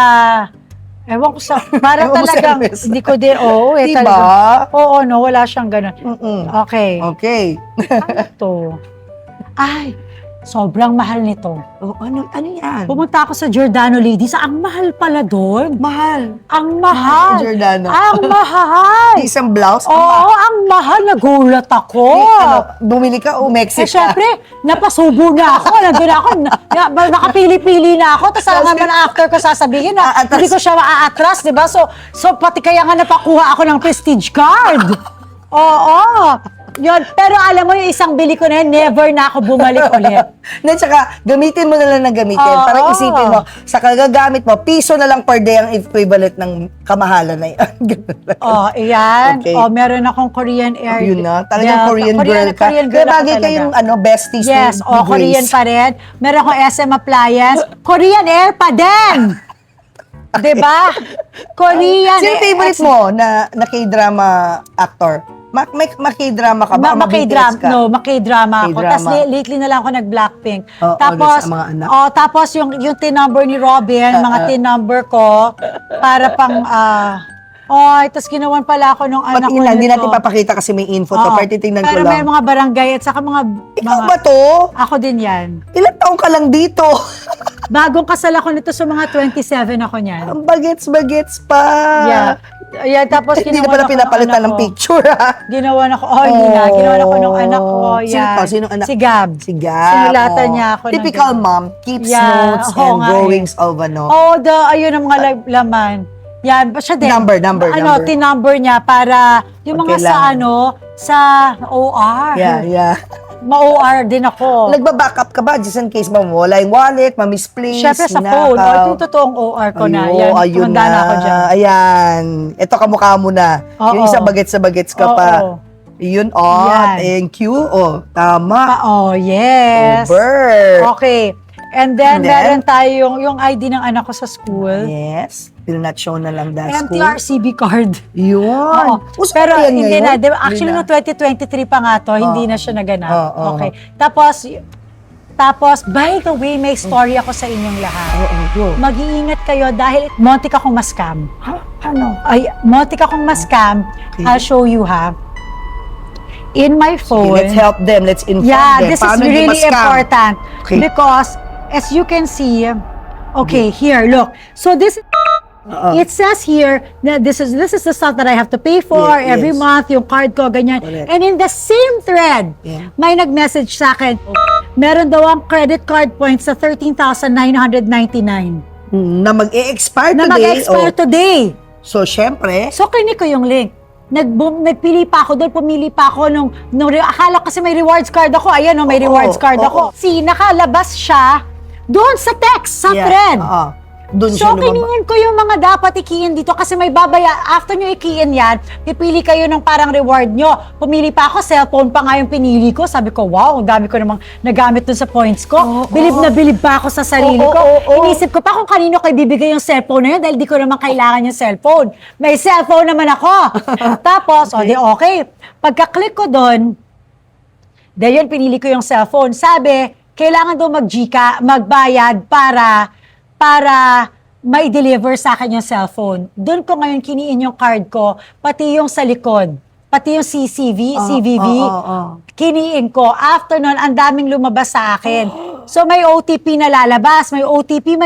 S2: ewan ko sa, para
S1: Ewan mo sa
S2: talagang,
S1: MS.
S2: hindi ko din,
S1: Diba?
S2: talagang, oo, no, wala siyang ganun.
S1: Mm-mm.
S2: Okay.
S1: Okay.
S2: Ito. Ay, sobrang mahal nito.
S1: Oh, ano yan?
S2: Pumunta ako sa Giordano Ladies, ang mahal pala doon.
S1: Mahal.
S2: Ang mahal.
S1: Giordano.
S2: Ang mahal.
S1: Isang blouse?
S2: Oo, ang mahal. Nagulat ako.
S1: Bumili ka o Mexico?
S2: Eh, syempre, napasubo na ako. Nandun ako. Nakapili-pili na ako. Tapos ang naman after ko sasabihin na
S1: Aatras.
S2: hindi ko siya ma-atras, di ba? So pati kaya nga napakuha ako ng prestige card. Oo. Yun. Pero alam mo, yung isang bili ko na yun, never na ako bumalik ulit.
S1: Na tsaka, gamitin mo na lang ng gamitin.
S2: Oo.
S1: Parang isipin mo, sa kagagamit mo, piso na lang per day ang equivalent ng kamahalan na yan. Ganun lang.
S2: Oh, iyan.
S1: Okay.
S2: Oh, meron akong Korean Air.
S1: Yun na, talagang
S2: Delta.
S1: Korean girl ka.
S2: Korean
S1: Kaya
S2: girl ako
S1: bagay
S2: talaga.
S1: kayong besties
S2: Yes,
S1: ni Grace.
S2: Korean pa rin. Meron akong SM Appliance. Korean Air pa din! Diba? Korean
S1: Sino favorite mo na K-drama actor? May K-drama ka ba?
S2: Maki-drama, no, maki-drama ako.
S1: K-drama.
S2: Tapos lately na lang ako nag-Blackpink.
S1: Oo,
S2: Tapos,
S1: sa mga anak.
S2: tapos yung tin-number ni Robin, mga tin-number ko, para pang, tapos ginawan pala ako nung anak
S1: Pati
S2: ko
S1: lang, hindi
S2: nito.
S1: natin papakita kasi may info to.
S2: Oo.
S1: Pero titingnan ko
S2: Pero may
S1: lang.
S2: mga barangay at saka mga...
S1: Ikaw
S2: mga-
S1: ba to?
S2: Ako din yan.
S1: Ilang taong ka lang dito?
S2: Bagong kasal ako nito sa mga 27 ako niyan.
S1: Ang bagets-bagets pa.
S2: Yeah, tapos
S1: Hindi na
S2: ginawan
S1: pala
S2: ako ng
S1: pinapalitan
S2: anak
S1: ng
S2: ko.
S1: picture, ha?
S2: Ginawa na ko, hindi na. Ginawa na ko nung anak ko.
S1: Sino
S2: Yan.
S1: to? Sino anak?
S2: Si Gab.
S1: Si Gab.
S2: Sinulatan
S1: oh.
S2: niya ako. ng
S1: Typical
S2: ganun.
S1: mom, keeps
S2: Yeah,
S1: notes
S2: oo
S1: and
S2: nga
S1: drawings of ano.
S2: Ayun ang mga laman. Yan, siya din.
S1: Number.
S2: Tinumber niya para yung
S1: Pag
S2: mga
S1: kailangan.
S2: sa OR.
S1: Yeah.
S2: Ma-OR din ako.
S1: Nagba-backup ka ba? Just in case mawala yung wallet, ma-misplace,
S2: Siyempre sa phone. Ito yung totoong OR ko na. Yan,
S1: ayun
S2: tumanda na ako dyan.
S1: Ayan. Ito kamukha mo na.
S2: Oo.
S1: Yung isa bagets ka pa.
S2: Oo.
S1: Yun,
S2: Yan.
S1: thank you. Tama.
S2: Yes.
S1: Over.
S2: Okay. And then,
S1: And then?
S2: meron tayo yung ID ng anak ko sa school.
S1: Yes. Will not show na lang that school.
S2: MTRCB card.
S1: Yun.
S2: Oo.
S1: Uso
S2: Pero
S1: ba yan
S2: hindi
S1: ngayon?
S2: na. Diba, actually,
S1: Hindi
S2: no 2023 pa nga to, hindi na siya naganap.
S1: Oo.
S2: Okay. Tapos, by the way, may story ako sa inyong lahat.
S1: Go.
S2: Mag-iingat kayo dahil montik akong ma-scam.
S1: Ano?
S2: Ay, montik akong ma-scam.
S1: Okay.
S2: I'll show you, ha? In my phone.
S1: Let's help them. Let's inform
S2: Yeah,
S1: them.
S2: this is
S1: Paano di
S2: really
S1: ma-scam?
S2: important.
S1: Okay.
S2: Because, as you can see, okay, here, look. So this, it says here that this is the stuff that I have to pay for
S1: Yes,
S2: every
S1: yes.
S2: month, yung card ko, ganyan.
S1: Correct.
S2: And in the same thread,
S1: Yeah.
S2: may nag-message sa akin, meron daw ang credit card points sa 13,999
S1: Na mag-e-expire
S2: na
S1: today.
S2: mag-expire today.
S1: So, syempre,
S2: So, klinik ko yung link. Nagpili pa ako doon, pumili pa ako nung akala ko kasi may rewards card ako. Ayan, may
S1: Oo,
S2: rewards card
S1: oo.
S2: ako. Nakalabas siya doon sa text, sa thread.
S1: Doon
S2: So,
S1: siya lumabas.
S2: kiningin ko yung mga dapat i-key-in dito kasi may after nyo i-key-in yan, pipili kayo ng parang reward nyo. Pumili pa ako, cellphone pa nga yung pinili ko. Sabi ko, wow, ang dami ko namang nagamit dun sa points ko. Bilib na bilib pa ako sa sarili ko. Inisip ko pa kung kanino ko ibibigay yung cellphone na yun dahil di ko naman kailangan yung cellphone. May cellphone naman ako. Tapos, okay. Pagka-click ko dun, dahil yun, pinili ko yung cellphone. Sabi, kailangan daw magbayad para ma-deliver sa akin yung cellphone. Doon ko ngayon kiniin yung card ko, pati yung sa likod, pati yung CVV, kiniin ko. After nun, ang daming lumabas sa akin. So may OTP na lalabas, may OTP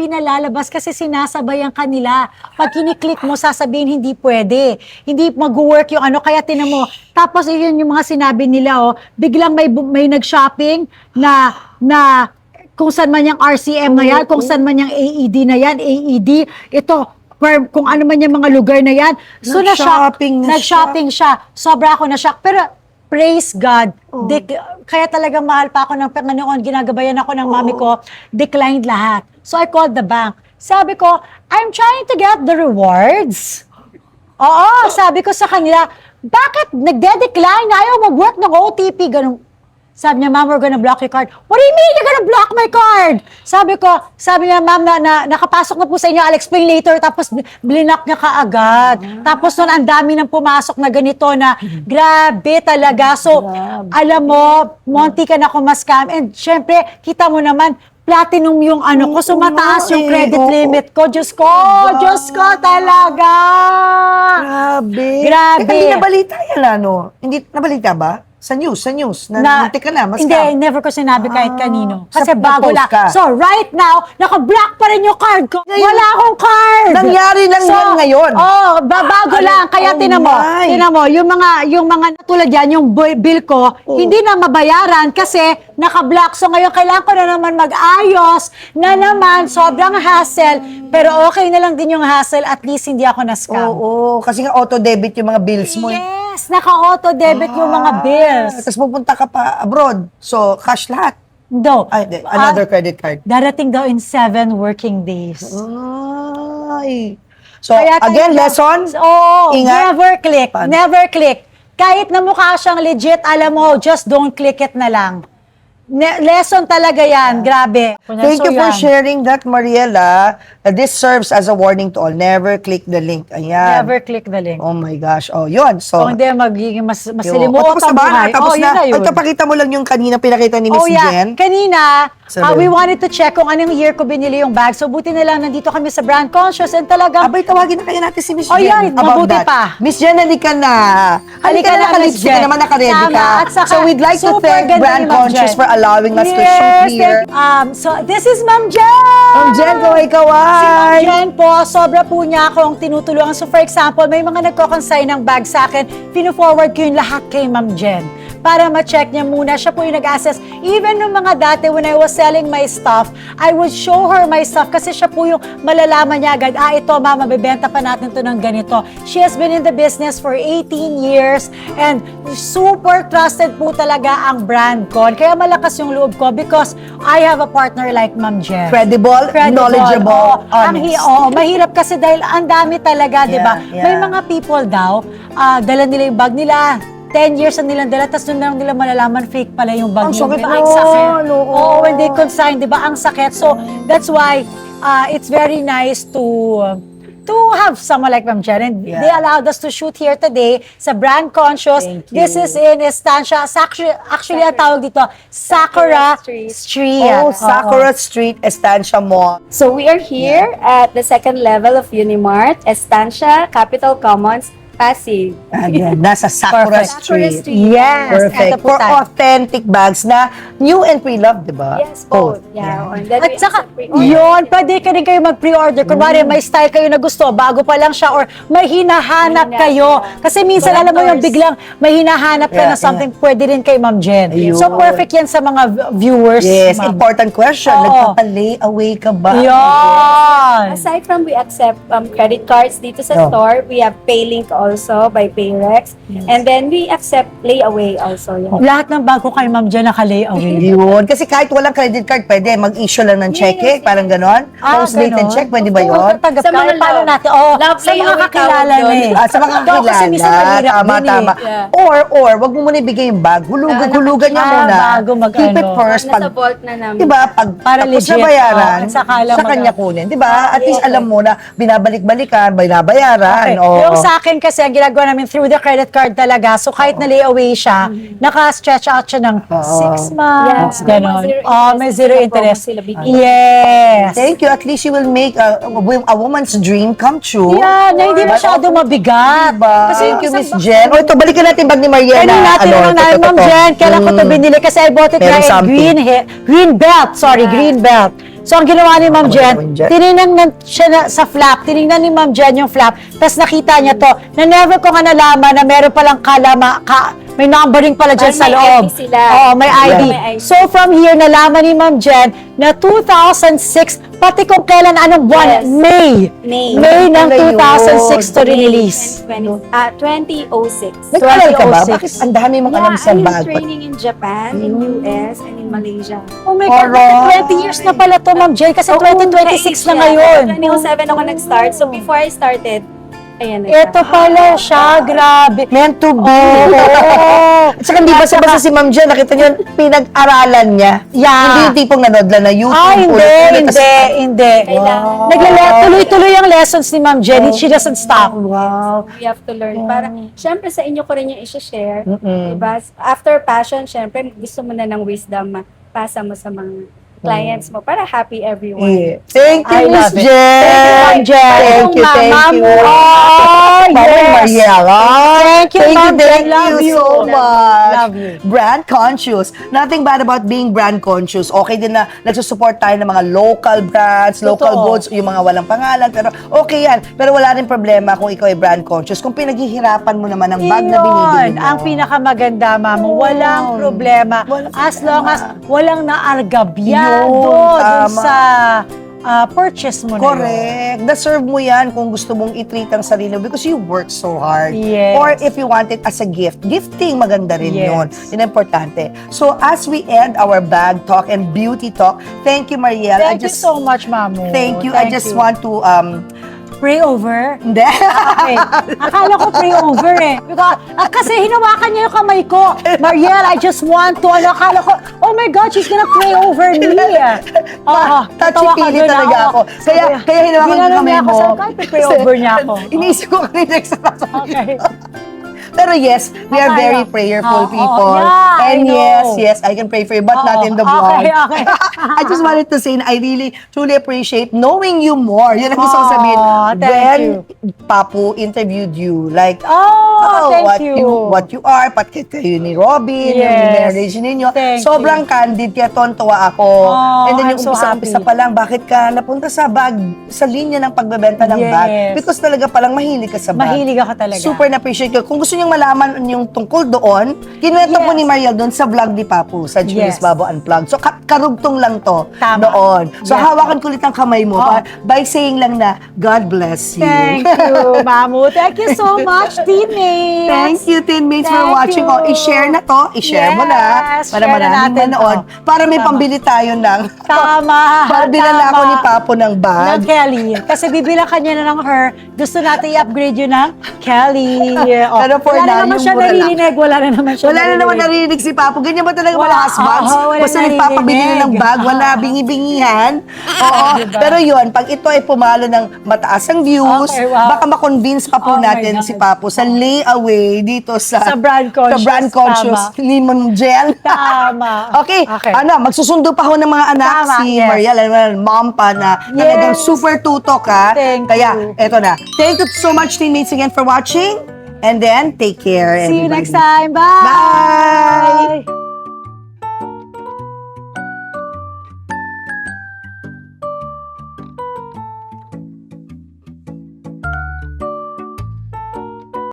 S2: na lalabas kasi sinasabayan kanila. Pag kiniklik mo, sasabihin hindi pwede. Hindi mag-work yung kaya tinan mo. Tapos yun yung mga sinabi nila, biglang may nag-shopping na kung saan man yung RCM na yan, kung saan man yung AED na yan, ito, kung ano man yung mga lugar na yan. So, nag-shopping siya. Sobra ako na-shock. Pero, praise God, kaya talagang mahal pa ako ng Panginoon, ginagabayan ako ng mami ko, declined lahat. So, I called the bank. Sabi ko, I'm trying to get the rewards. Oo, sabi ko sa kanila, bakit nagde-decline? Ayaw mag-work ng OTP, ganun. Sabi niya, ma'am, we're gonna block your card. What do you mean you're gonna block my card? Sabi niya, ma'am, na nakapasok na po sa inyo, I'll explain later. Tapos, blinak niya kaagad. Tapos, nun, ang dami nang pumasok na ganito na, grabe talaga. So, alam mo, monti ka na kumaskam. And, syempre, kita mo naman, platinum yung ko. So, mataas yung credit limit ko. Diyos ko talaga. Grabe.
S1: Hindi nabalita yan, Hindi nabalita ba? Sa news. Muntik ka na, mas
S2: Hindi, never ko sinabi kahit kanino. Kasi
S1: Sa
S2: bago
S1: post
S2: lang.
S1: ka.
S2: So, right now, naka-block pa rin yung card ko. Wala akong card!
S1: Nangyari lang yan ngayon.
S2: Bago lang. Kaya tinan mo, yung mga tulad yan, yung bill ko, hindi na mabayaran kasi naka-block. So, ngayon, kailangan ko na naman mag-ayos na naman, sobrang hassle. Pero okay na lang din yung hassle, at least hindi ako na-scam.
S1: Oo, kasi nga auto-debit yung mga bills mo.
S2: Yes. Yes, naka-auto-debit yung mga bills.
S1: Tapos pupunta ka pa abroad. So, cash lahat.
S2: No.
S1: Ay, another credit card.
S2: Darating daw in 7 working days.
S1: Ay. So,
S2: Kaya tayo
S1: again,
S2: daw-
S1: lesson?
S2: Oo,
S1: Ingat.
S2: never click.
S1: Paano?
S2: Never click. Kahit na mukha siyang legit, alam mo, just don't click it na lang. Lesson talaga yan. Grabe.
S1: Thank you for sharing that, Mariela. This serves as a warning to all. Never click the link. Ayan.
S2: Never click the link.
S1: Oh my gosh. Oh, yun. So,
S2: Kung hindi, magiging masilimuot
S1: tapos na
S2: ang
S1: ba?
S2: buhay.
S1: Tapos
S2: Yun
S1: na.
S2: yun.
S1: Pagkapakita mo lang yung kanina pinakita ni Miss Jen.
S2: Kanina,
S1: Sabi.
S2: we wanted to check kung anong year ko binili yung bag. So, buti na lang nandito kami sa Brand Conscious and talagang,
S1: Abay, tawagin na kaya natin si Miss
S2: Oh,
S1: Jen
S2: yan.
S1: about
S2: Mabuti
S1: that.
S2: pa.
S1: Miss Jen, halika na. Halika na,
S2: Miss
S1: nakalipstick
S2: Jen.
S1: ka naman, nakaredy
S2: Tama.
S1: ka.
S2: At saka,
S1: So, we'd like to
S2: super
S1: thank
S2: ganda
S1: Brand
S2: ni Ma'am
S1: Conscious
S2: Jen.
S1: for allowing us to shoot
S2: Yes,
S1: here.
S2: so, this is Ma'am Jen!
S1: Ma'am Jen,
S2: Si Ma'am
S1: kaway-kaway.
S2: Jen po, sobra po niya akong tinutulungan. So for example, may mga nagko-consign ng bag sa akin, pino-forward ko yung lahat kay Ma'am Jen para ma-check niya muna. Siya po yung nag-assess. Even nung mga dati, when I was selling my stuff, I would show her my stuff kasi siya po yung malalaman niya agad, ito mama, bebenta pa natin to ng ganito. She has been in the business for 18 years and super trusted po talaga ang brand ko. Kaya malakas yung loob ko because I have a partner like Ma'am Jen.
S1: Credible, knowledgeable, honest.
S2: Mahirap kasi dahil ang dami talaga, di ba?
S1: Yeah.
S2: May mga people daw, dala nila yung bag nila, 10 years na nilang dala, tapos doon lang nila malalaman fake pala yung bag
S1: Ang
S2: nila.
S1: sakit
S2: Ang
S1: nun,
S2: sakit.
S1: oo.
S2: Oo, when they consign, di ba? Ang sakit. So, that's why it's very nice to have someone like Ma'am Jen. And
S1: Yeah.
S2: they allowed us to shoot here today sa Brand Conscious.
S1: Thank you.
S2: This is in Estancia. Actually, ang tawag dito, Sakura Street.
S1: Oh,
S2: Oo.
S1: Sakura Street, Estancia Mall.
S3: So we are here at the second level of Unimart, Estancia, Capital Commons, Pasig.
S1: Ayan, nasa Sakura
S2: Perfect.
S1: Street.
S2: Yes.
S1: Perfect.
S2: Ito po
S1: For
S2: tayo.
S1: authentic bags na new and pre-loved, di ba?
S3: Yes, both. Yeah. And then
S2: At
S3: we
S2: saka,
S3: accept pre-order.
S2: yun, pwede ka rin kayo mag-pre-order. Kunwari, may style kayo na gusto, bago pa lang siya, or may hinahanap
S3: Hinahanap
S2: kayo.
S3: ka.
S2: Kasi minsan, alam mo yung
S3: Collectors.
S2: biglang may hinahanap ka
S1: Yeah,
S2: na something, pwede rin kay Ma'am Jen.
S1: Ayun.
S2: So, perfect yan sa mga viewers.
S1: Yes,
S2: Ma'am.
S1: important question.
S2: Oo.
S1: Nagpapalay away ka ba?
S2: Yun.
S3: Aside from we accept credit cards dito sa
S1: Oh.
S3: store, we have PayLink also by PayRex. And then we accept layaway also. Yeah.
S2: Lahat ng bago kay Ma'am Jen naka-lay away.
S1: Yun. Kasi kahit walang credit card, pwede mag-issue lang ng cheque, parang ganon. Post-dated
S2: ganon.
S1: check, pwede ba
S2: Oo,
S1: yun?
S2: tatanggap
S3: Sa
S2: ka.
S3: mga
S2: Paano
S3: love.
S2: natin?
S3: Love
S2: sa mga
S3: layaway
S2: kakilala
S3: tawag
S2: na
S3: doon.
S2: eh.
S1: Sa mga
S2: Oo, kasi minsan
S1: kakilala,
S2: mahirap
S1: tama,
S2: din eh.
S1: tama.
S3: Yeah.
S1: Or, wag mo muna ibigay yung bag. Hulugan niya muna.
S2: bago mag-ano.
S1: Keep it first.
S3: Nasa vault na namin.
S1: Diba, pag
S2: Para
S1: tapos
S2: legit,
S1: na bayaran,
S2: at saka lang
S1: sa kanya
S2: mag-
S1: kunin. Diba? At least
S3: yes.
S1: alam mo na binabalik-balikan, binabayaran.
S2: Okay.
S1: Oo.
S2: Yung sa akin kasi, ang ginagawa namin through the credit card talaga. So, kahit na layaway siya, naka-stretch out siya ng 6 months.
S3: Yeah.
S2: Ganon.
S3: May zero
S2: May
S3: interest
S2: zero
S3: sila,
S2: interest.
S3: promo sila bigyan.
S2: Yes.
S1: Thank you. At least you will make a woman's dream come true.
S2: Yeah, na hindi masyado mabigat.
S1: Diba?
S2: Kasi
S1: Thank you,
S2: yung
S1: Miss
S2: isang
S1: Jen. O, ito, balikan natin bag ni Mariana.
S2: Kailan natin naman namin, Ma'am Jen, kailan ko ito binili kasi I bought it
S1: Meron
S2: na in
S1: something.
S2: green belt. Sorry, green belt. So, ang ginawa ni Ma'am Jen,
S1: Ma'am Jen.
S2: tinignan siya sa flap, tinignan ni Ma'am Jen yung flap, tapos nakita niya to, na never ko nga nalaman na meron palang may numbering pala dyan sa
S3: May
S2: loob.
S3: ID sila.
S2: Oo, may ID.
S3: May ID.
S2: So, from here, nalaman ni Ma'am Jen na 2006, pati kung kailan, anong buwan,
S3: Yes.
S2: May.
S3: May.
S2: May ng
S1: Ano yun?
S2: 2006 to release.
S3: 2006.
S1: Nag-aral ka ba?
S2: 2006.
S1: Bakit ang dami mong alam sa
S3: I was
S1: bag?
S3: training in Japan, in US, and in Malaysia.
S2: Oh my God,
S1: Alright.
S2: 20 years na pala to, Ma'am Jen, kasi 2026 na ngayon.
S3: 2007 ako nag-start. So before I started, ayan na
S2: Ito pala siya, grabe.
S1: Meant to be.
S2: Oo.
S1: At saka hindi basta-basta si Ma'am Jen, nakita niyo, pinag-aralan niya.
S2: Yeah.
S1: Hindi yung tipong nanood lang na YouTube.
S2: Ah,
S1: ulit-ulit,
S2: hindi.
S3: Kailangan.
S2: Tuloy-tuloy ang lessons ni Ma'am Jen. She doesn't stop.
S1: Wow.
S3: we have to learn. Para, syempre sa inyo ko rin yung i-share. Diba? After passion, syempre, gusto mo na ng wisdom, pasa mo sa mga clients mo para happy everyone.
S1: Yeah. Thank you,
S2: I
S1: Miss
S2: love it.
S1: Jen.
S2: Ma'am Jen.
S1: Thank you, thank
S2: Ma'am,
S1: you.
S2: oh,
S1: Mama
S2: yes.
S1: Mariela.
S2: Thank you, Ma'am Jen.
S1: Thank
S2: Love
S1: you
S2: you.
S1: so much.
S2: Love you.
S1: Brand conscious. Nothing bad about being brand conscious. Okay din na nagsusupport tayo ng mga local brands, local
S2: Totoo.
S1: goods, yung mga walang pangalan. Pero okay yan. Pero wala rin problema kung ikaw ay brand conscious. Kung pinaghihirapan mo naman ang bag na binibili mo.
S2: Ang pinakamaganda, Ma'am. Walang
S1: Yun.
S2: problema.
S1: Walang
S2: As long as
S1: problema.
S2: walang naargabya
S1: Yun,
S2: doon
S1: tama.
S2: sa purchase mo na yun.
S1: Correct. Deserve mo yan kung gusto mong i-treat ang sarili mo because you work so hard.
S2: Yes.
S1: Or if you want it as a gift, gifting, maganda rin
S2: Yes.
S1: yun. Yun ang importante. So, as we end our bag talk and beauty talk, thank you, Mariel.
S2: Thank you so much, Mamu.
S1: Thank you. I just want to,
S2: Pray over?
S1: hindi.
S2: Okay. Akala ko pray over eh. Because, kasi hinawakan niya yung kamay ko. Mariel, I just want to, akala ko, oh my God, she's gonna pray over me.
S1: Touchy-feely talaga ako. Kaya hinawakan ko kamay mo.
S2: Sabi ko, pray over niya ako.
S1: Iniisip ko kanina sa
S2: Okay.
S1: Pero yes, we are very prayerful people.
S2: Yeah,
S1: And
S2: I know.
S1: yes, I can pray for you, but not in the vlog.
S2: Okay, okay.
S1: I just wanted to say na I really, truly appreciate knowing you more. Yun ang gusto kong sabihin.
S2: Thank
S1: When
S2: you.
S1: Papu interviewed you, like,
S2: Thank you.
S1: what you are, pati kayo ni Robin, yung
S2: Yes.
S1: marriage ninyo.
S2: Thank
S1: Sobrang candid, kaya tontuwa ako.
S2: Oh,
S1: And then
S2: I'm
S1: yung
S2: so
S1: umpisa
S2: happy.
S1: pa lang, bakit ka napunta sa bag, sa linya ng pagbebenta ng
S2: Yes.
S1: bag? Because talaga palang mahilig ka sa bag.
S2: Mahilig ako talaga.
S1: Super na-appreciate ko. Kung gusto niyong malaman yung tungkol doon, kinuwento po
S2: Yes.
S1: ni Mariel doon sa vlog ni Papu, sa Julius
S2: Yes.
S1: Babo Unplugged. So, karugtong lang to
S2: Tama.
S1: noon. So,
S2: Yes.
S1: hawakan ko ulit ang kamay mo
S2: Oh.
S1: by saying lang na, God bless you.
S2: Thank you, Mamu. Thank you so much, teammates.
S1: Thank you, teammates, for
S2: Thank
S1: watching.
S2: you.
S1: Oh, i-share na to. I-share mo na.
S2: Yes,
S1: Para
S2: share na
S1: maraming
S2: natin
S1: manood.
S2: to.
S1: Para may
S2: Tama.
S1: pambili tayo ng...
S2: Tama.
S1: Para binala
S2: tama.
S1: ko ni Papu ng
S2: Ng
S1: bag.
S2: Kelly. Kasi bibilang kanya na ng her. Gusto natin i-upgrade yun ng Kelly. Oh.
S1: Pero for
S2: wala
S1: now,
S2: na naman
S1: yung
S2: siya
S1: mura lang.
S2: naririnig. Wala na naman siya
S1: Wala na naman naririnig si Papu. Ganyan ba talaga
S2: Wala.
S1: wala husbands?
S2: Oo, wala
S1: Basta nagpapabili na ng
S2: naririnig.
S1: bag, wala bingi-bingihan. Oo.
S2: Diba?
S1: Pero yun, pag ito ay pumalo ng mataas ang views,
S2: Okay, wow.
S1: baka makonvince pa po
S2: Oh my
S1: natin
S2: God.
S1: si Papu sa layaway dito sa
S2: Brand conscious.
S1: Sa brand conscious
S2: Tama.
S1: lemon gel.
S2: Tama.
S1: Okay.
S2: Okay.
S1: Magsusundo pa ho ng mga anak
S2: Tama,
S1: si
S2: yes.
S1: Mariel, mom pa na talagang
S2: Yes.
S1: super tutok ha.
S2: Thank
S1: Kaya,
S2: you.
S1: eto na. Thank you so much, teammates, again for watching. And then, take care,
S2: See you
S1: everybody.
S2: next time. Bye.
S1: Bye!